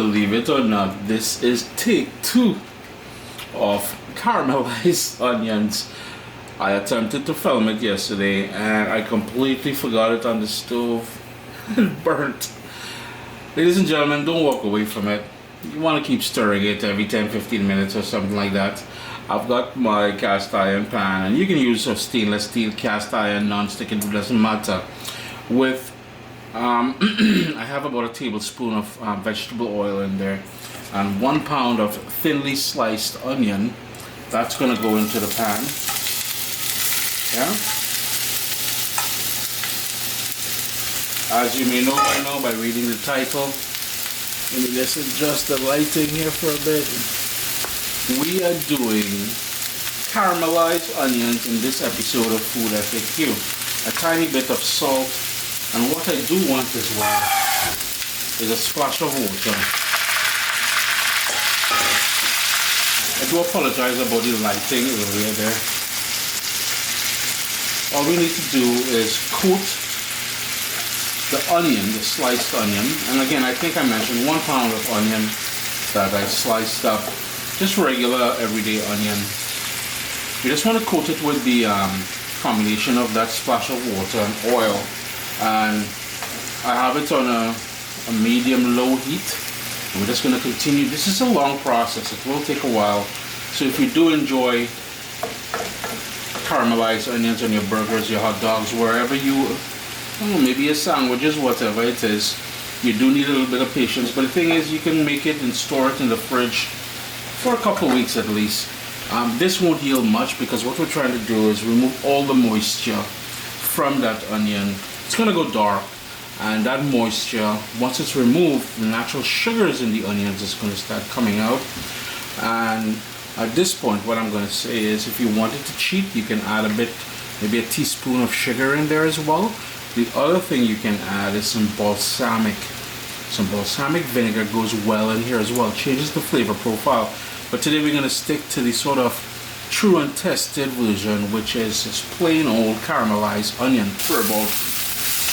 Believe it or not, this is take 2 of caramelized onions. I attempted to film it yesterday and I completely forgot it on the stove and burnt. Ladies and gentlemen, don't walk away from it. You want to keep stirring it every 10-15 minutes or something like that. I've got my cast iron pan, and you can use a stainless steel, cast iron, non-stick, it doesn't matter. With I have about a tablespoon of vegetable oil in there and 1 pound of thinly sliced onion. That's going to go into the pan. Yeah. As you may know by now by reading the title, let me just adjust the lighting here for a bit. We are doing caramelized onions in this episode of FoodFAQ. A tiny bit of salt. And what I do want as well is a splash of water. I do apologize about the lighting earlier there. All we need to do is coat the onion, the sliced onion. And again, I think I mentioned 1 pound of onion that I sliced up. Just regular everyday onion. You just want to coat it with the combination of that splash of water and oil. And I have it on a medium-low heat. And we're just going to continue. This is a long process. It will take a while. So if you do enjoy caramelized onions on your burgers, your hot dogs, wherever you, maybe your sandwiches, whatever it is, you do need a little bit of patience. But the thing is, you can make it and store it in the fridge for a couple of weeks at least. This won't yield much because what we're trying to do is remove all the moisture from that onion. It's going to go dark, and that moisture, once it's removed, the natural sugars in the onions is going to start coming out. And at this point, what I'm going to say is, if you wanted to cheat, you can add a bit, maybe a teaspoon of sugar in there as well. The other thing you can add is some balsamic. Some balsamic vinegar goes well in here as well, changes the flavor profile. But today we're going to stick to the sort of true and tested version, which is this plain old caramelized onion. For about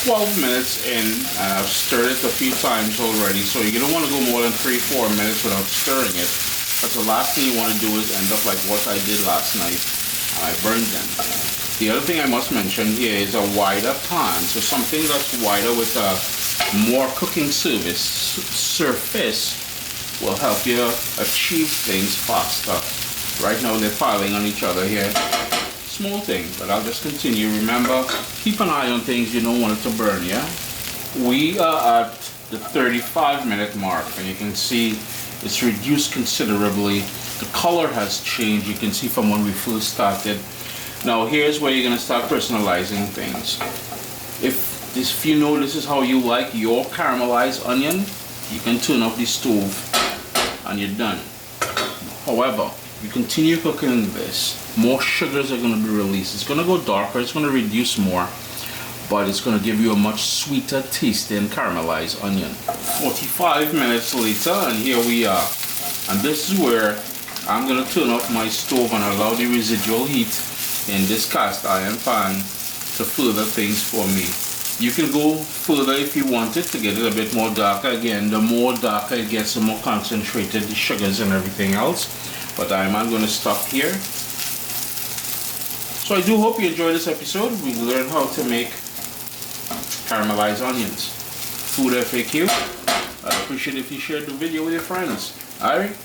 12 minutes in, and I've stirred it a few times already, so you don't want to go more than 3-4 minutes without stirring it, because the last thing you want to do is end up like what I did last night, and I burned them. The other thing I must mention here is a wider pan, so something that's wider with a more cooking surface will help you achieve things faster. Right now they're piling on each other here. Small thing, but I'll just continue. Remember, keep an eye on things, you don't want it to burn, yeah? We are at the 35-minute mark, and you can see it's reduced considerably. The color has changed, you can see from when we first started. Now here's where you're going to start personalizing things. If you know this is how you like your caramelized onion, you can turn off the stove and you're done. However, you continue cooking this, more sugars are going to be released. It's going to go darker, it's going to reduce more, but it's going to give you a much sweeter tasting caramelized onion. 45 minutes later, and here we are. And this is where I'm going to turn off my stove and allow the residual heat in this cast iron pan to further things for me. You can go further if you want it to get it a bit more darker. Again, the more darker it gets, the more concentrated the sugars and everything else. But I'm going to stop here. So I do hope you enjoyed this episode. We learned how to make caramelized onions. FoodFAQ. I'd appreciate it if you shared the video with your friends. Alright?